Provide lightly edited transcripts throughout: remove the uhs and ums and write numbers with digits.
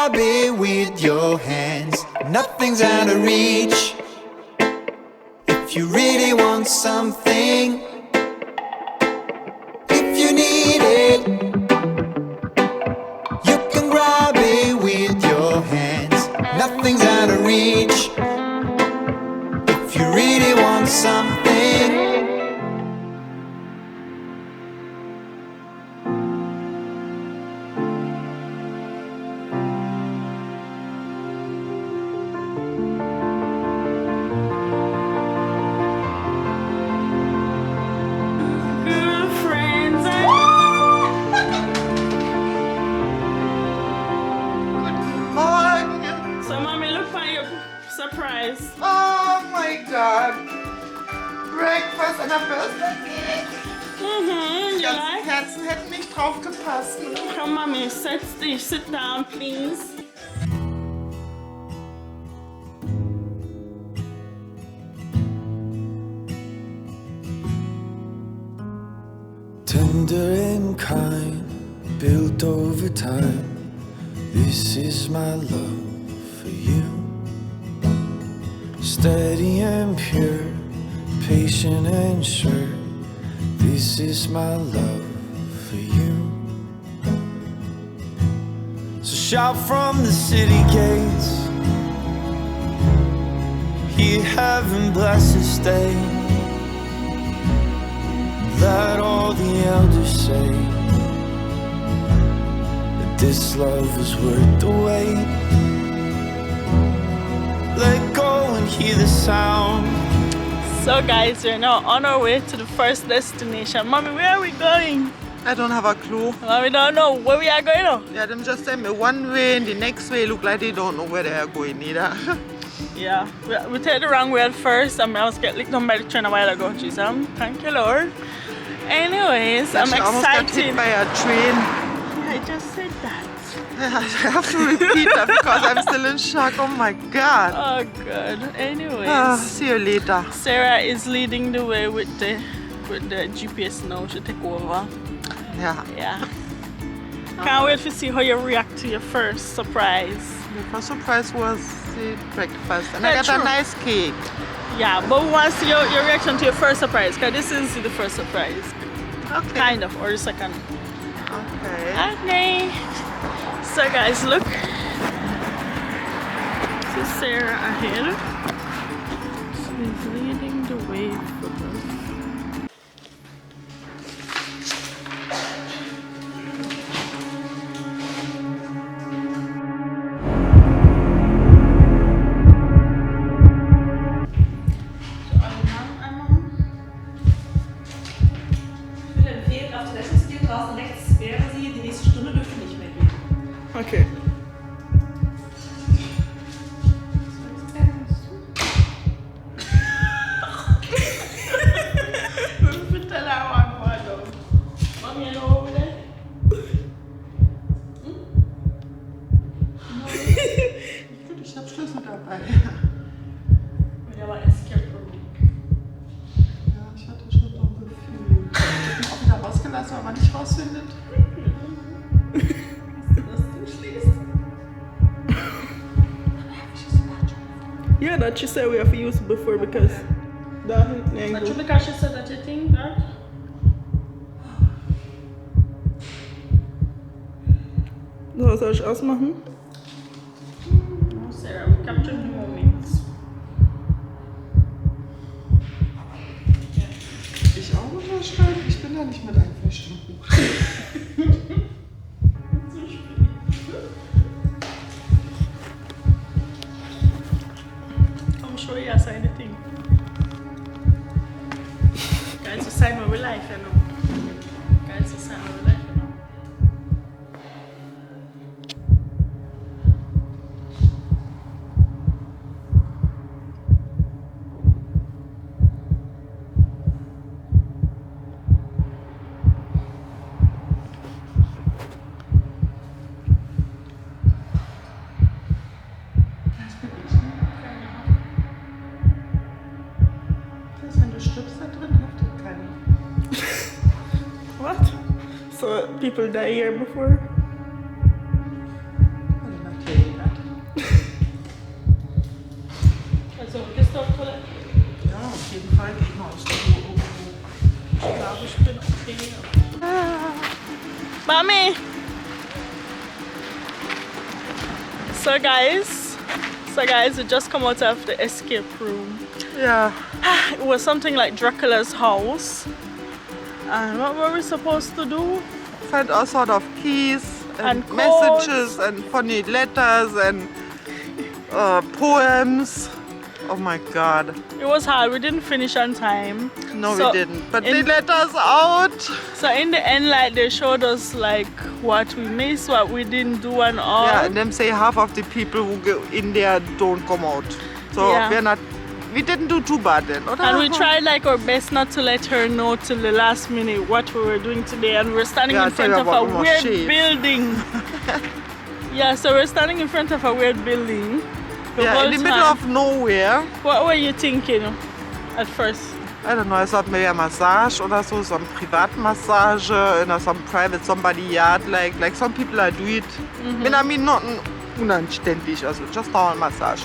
grab it with your hands. Nothing's out of reach. If you really want something, if you need it, you can grab it with your hands. Nothing's out of reach. If you really want something. Surprise. Oh my God. Breakfast and a birthday cake. You like? Herzen hätten nicht drauf gepasst. Come, Mommy, sit down, please. Tender and kind, built over time. This is my love for you. Steady and pure, patient and sure. This is my love for you. So shout from the city gates, hear heaven bless this day. Let all the elders say that this love is worth the wait. Let go and hear the sound. So guys, we're now on our way to the first destination. Mommy, where are we going? I don't have a clue. Mommy don't know where we are going now. Yeah, them just send me one way and the next way look like they don't know where they are going either. Yeah, we take the wrong way at first. I was getting licked on by the train a while ago. Jesus, thank you, Lord. Anyways, I'm excited. Almost got hit by a train. I just said that. I have to repeat that because I'm still in shock. Oh my God. Oh God. Anyways, See you later. Sarah is leading the way with the GPS now. She take over. Yeah. Yeah. Can't wait to see how you react to your first surprise. The first surprise was the breakfast and Yeah, I got true. a nice cake. Yeah, but we want to see your reaction to your first surprise, because this is the first surprise. Okay. Kind of, or the second. Okay. Okay. So guys, look. This is Sarah ahead. She's leading the way for us. Okay. Ich habe Schlüssel dabei. Der war escape room. Ja, ich hatte schon so ein Gefühl. Ich habe ihn auch wieder rausgelassen, weil man nicht rausfindet. Yeah, that she said we have used it before because that angle. But because she said that you think that. So, soll ich ausmachen? No, Sarah, we captured the moments. Ich auch unterschreiben? Ich bin da nicht mit einverstanden. I'm sure you signed the thing. Guys, you sign my life, you know. Guys, you sign my life, you know. What? So people die here before? Also natürlich. jeden Fall Gegenhausstudio irgendwo. Ich glaube, ich bin okay. Mommy! So guys, we just come out of the escape room. Ja. It was something like Dracula's house. And what were we supposed to do? Find all sort of keys and And messages and funny letters and poems. Oh my god. It was hard, we didn't finish on time. No, So we didn't. But they in- let us out. So in the end, like, they showed us like what we missed, what we didn't do and all. Yeah, and them say half of the people who go in there don't come out. So Yeah. we didn't do too bad then. Oder? And we tried like our best not to let her know till the last minute what we were doing today. And we're standing Yeah, in front tell of her a what we must weird shave. building. Yeah, so we're standing in front of a weird building. The Yeah, whole in the middle time. of nowhere. What were you thinking at first? I don't know, I thought maybe a massage oder so, some Privatmassage in some private somebody yard, like some people do it. I mean, not unanständig, also just normal massage.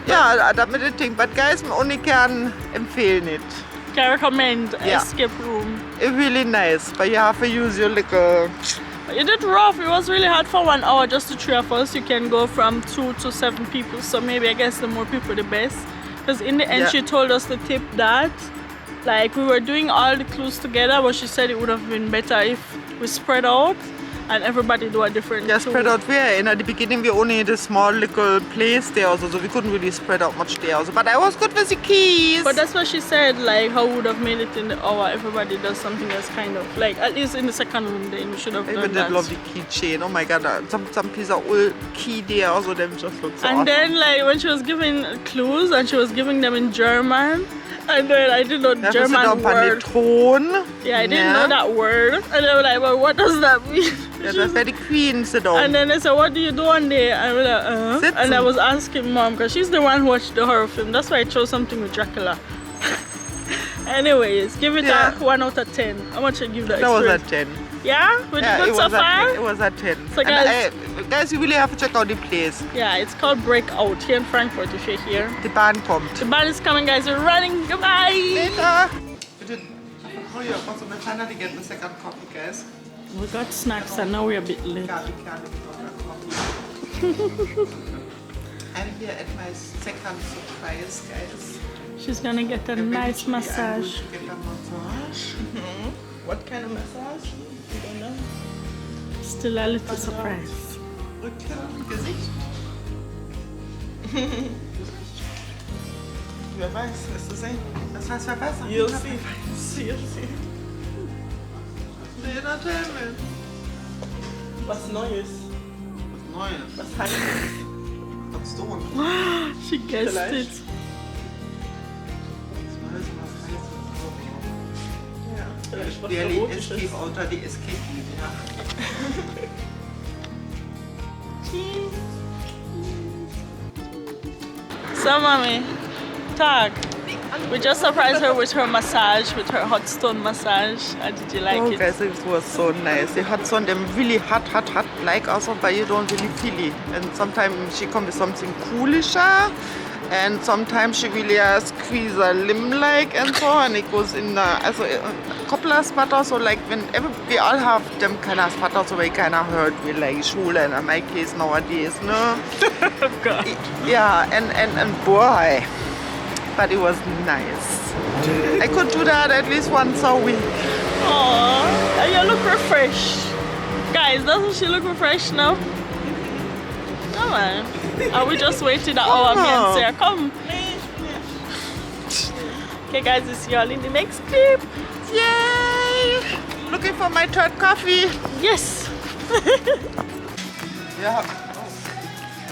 Yeah, that made it thing, but guys, I only can empfehlen it. Can recommend Yeah. escape room. It's really nice, but you have to use your little... You did rough. It was really hard for 1 hour, just the 3 of us. You can go from 2 to 7 people. So maybe I guess the more people, the best. Because in the end, Yeah. she told us the tip that, like, we were doing all the clues together, but she said it would have been better if we spread out and everybody do a different Yeah, clue. spread out where? In the beginning, we only had a small little place there, also, so we couldn't really spread out much there. Also. But I was good with the keys. But that's what she said, like, how we would have made it in the hour. Everybody does something else, kind of. Like, at least in the second room, then we should have done Even that. that lovely keychain. Oh my god, some piece of old key there, also them just look so And awesome. then, like, when she was giving clues and she was giving them in German, and then I didn't know the Dafür sind auch ein German paar word. Thron. Yeah, I didn't know that word. And they were like, well, what does that mean? Ja, das wäre die Queen, sit down. And then they said, what do you do on there? And we're like, Sitzen. And I was asking mom, because she's the one who watched the horror film. That's why I chose something with Dracula. Anyways, give it Yeah. a 1 out of 10. How much I give that That was experience? at 10. Yeah? We did Yeah, good it so was at 10. far? It was at 10. So And guys, you really have to check out the place. Yeah, it's called Breakout here in Frankfurt if you're here. Die Bahn kommt. The band is coming, guys. We're running. Goodbye. Later. Bitte. Oh yeah, also my finally get the second coffee, guys. We got snacks and now we're a bit late. Coffee. I'm here at my second surprise, guys. She's gonna get a nice massage. Get a massage. What kind of massage? You don't know. Still a little surprise. Rücken, Gesicht. Wer weiß, wirst du sehen. Das heißt, wer weiß. You'll see. You'll see. Nee, not tell me. Was Neues. Was Neues. Was heißt Was du? She guessed Vielleicht. it. Vielleicht was Barely Erotisches. escape unter die Escape Room, ja. So, mommy, talk. We just surprised her with her massage, with her hot stone massage. How did you like Oh, it? guys, it was so nice. The hot sun, them really hot, like also, but you don't really feel it. And sometimes she comes with something coolisher, and sometimes she really squeeze a limb like and so, and it goes in also a couple of spots, so like when we all have them kind of spots, so we kind of hurt with like Schule, and in my case nowadays, no. Oh, God. Yeah, and boy, but it was nice. I could do that at least once a week. Aww, you look refreshed. Guys, doesn't she look refreshed now? Come on. Are we just waiting at our me and Sarah? Come. Okay, guys, we'll see you all in the next clip. Yay! Looking for my third coffee. Yes. Yeah.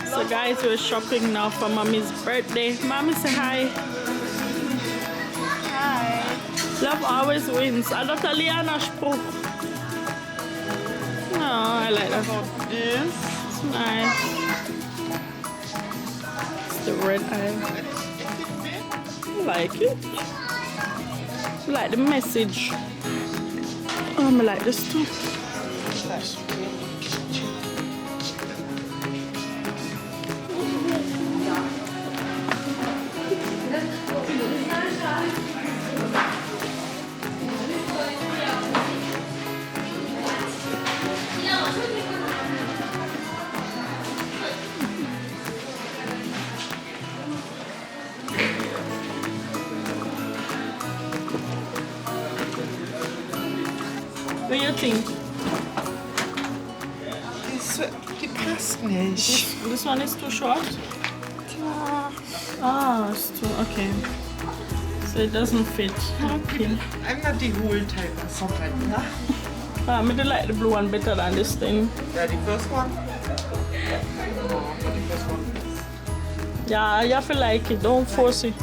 So, guys, we're shopping now for Mommy's birthday. Mommy, say hi. Hi. Love always wins. Adopta Liana Spruch. Oh, I like that. This. It's nice. It's the red eye. I like it. I like the message. Oh, I like this too. do you think? Die passt nicht. This one is too short? Ah, it's too, okay. So it doesn't fit. Okay. I'm not the whole type of something. I really like the blue one better than this thing. Yeah, the first one. Oh, the first one. Yeah, you have to like it, don't force it.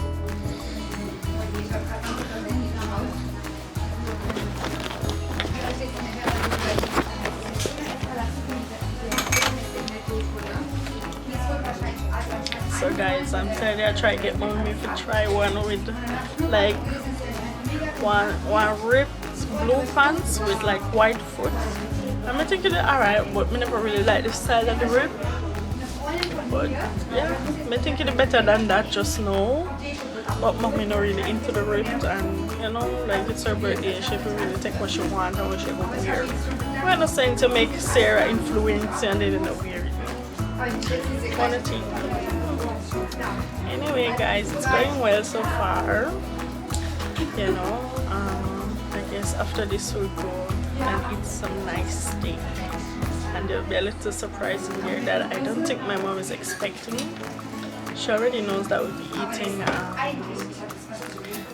So guys, I'm telling you, I try to get mommy to try one with like one ripped blue pants with like white foot. I'm thinking alright, but I never really like the style of the rip. But yeah, I think it's better than that just now. But mommy not really into the ripped, and you know, like it's her birthday, she can really take what she wants and what she gonna wear. We're not saying to make Sarah influence and they don't wear it. Quality. Anyway guys, it's going well so far. You know, I guess after this we'll go and eat some nice steak. And there'll be a little surprise in here that I don't think my mom is expecting. She already knows that we'll be eating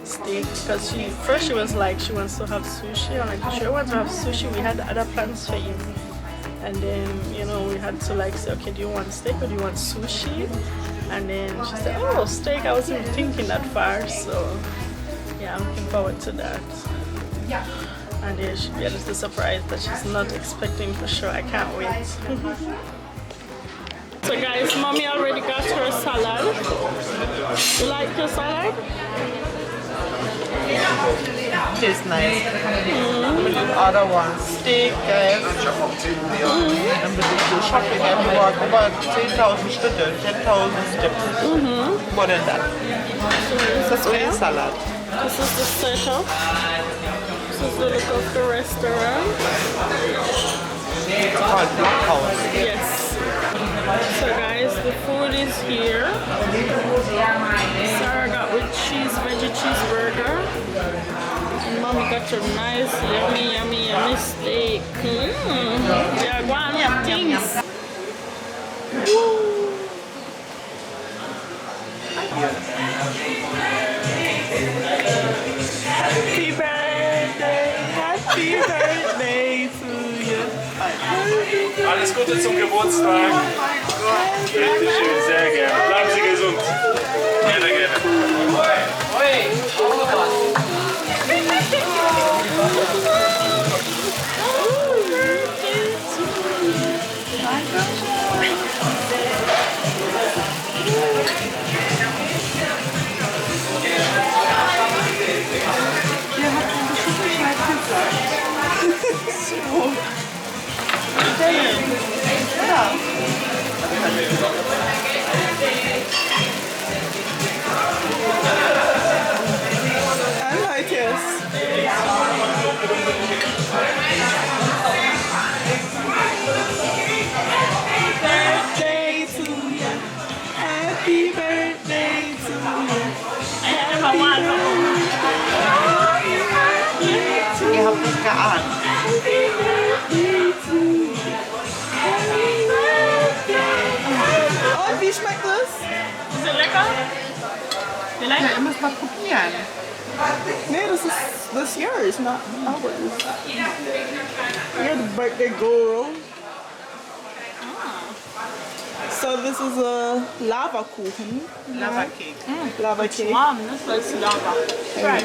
steak, because first she was like she wants to have sushi. I'm like, sure, want to have sushi? We had other plans for you. And then, you know, we had to like say, okay, do you want steak or do you want sushi? And then she said, oh, steak. I wasn't thinking that far, so yeah, I'm looking forward to that. And then she'll be a little surprised that she's not expecting for sure. I can't wait. So guys, mommy already got her salad. You like your salad? Tastes nice. The other one, steak, guys. And with the shopping, I walk about 10,000 Schritte, 10,000 steps. More than that. This is only salad. This is the setup. This is the look of the restaurant. It's called Blockhouse. Yes. So guys, the food is here. Sarah got with cheese, veggie cheeseburger. And mommy got your nice, yummy steak. Yeah, go on, yeah, things. Happy birthday to you. Alles Gute zum Geburtstag. Bitte schön, sehr gerne. Bleiben Sie gesund. Gerne, gerne. I like it. Birthday to you. Happy birthday to you. Ihr habt es geahnt. Und wie schmeckt das? Ist es lecker? You like Ja, it? ihr müsst mal probieren. Nee, this is yours, not ours. You're the birthday girl. So this is a lava kuchen. Lava cake. Lava cake. Warm, ne? Weil es Lava. Right.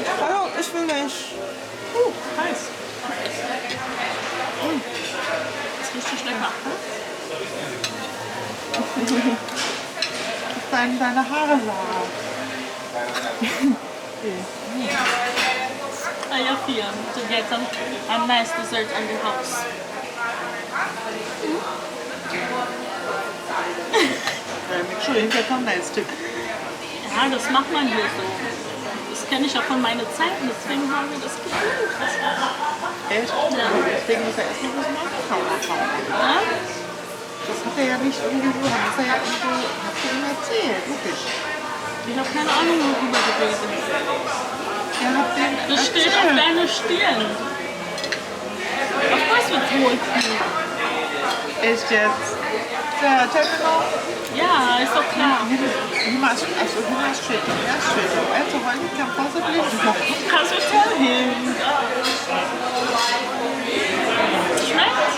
Ich will nicht. Heiß. Ist richtig lecker. Deine Haare sah. How you feel to get a nice dessert in the house? Entschuldigung, der kommt nice Tipp. Ja, das macht man hier so. Das kenne ich ja von meiner Zeit, deswegen haben wir das gefühlt. Echt? Ja. Deswegen muss er erstmal was machen. Ja? Das hat er ja nicht irgendwie so, das hat er ja irgendwo, hat er ihm erzählt, logisch. Ich habe keine Ahnung, worüber geredet. Er hat den Das steht auf erzählt. deiner Stirn. Echt jetzt? Der Terminal? Ja, ist doch klar. He must straight. Yeah, straight. And so what you can possibly Kannst du tell him? Schmeckt?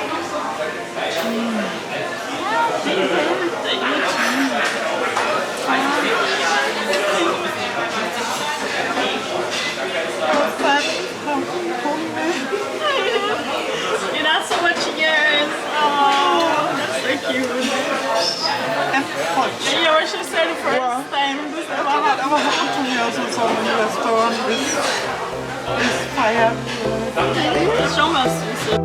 You're not so much years. Oh, that's so cute. and hot. You know what she said the first time this ever happened? Aber hot to me also so in the restaurant is fire. Schon was Süßes.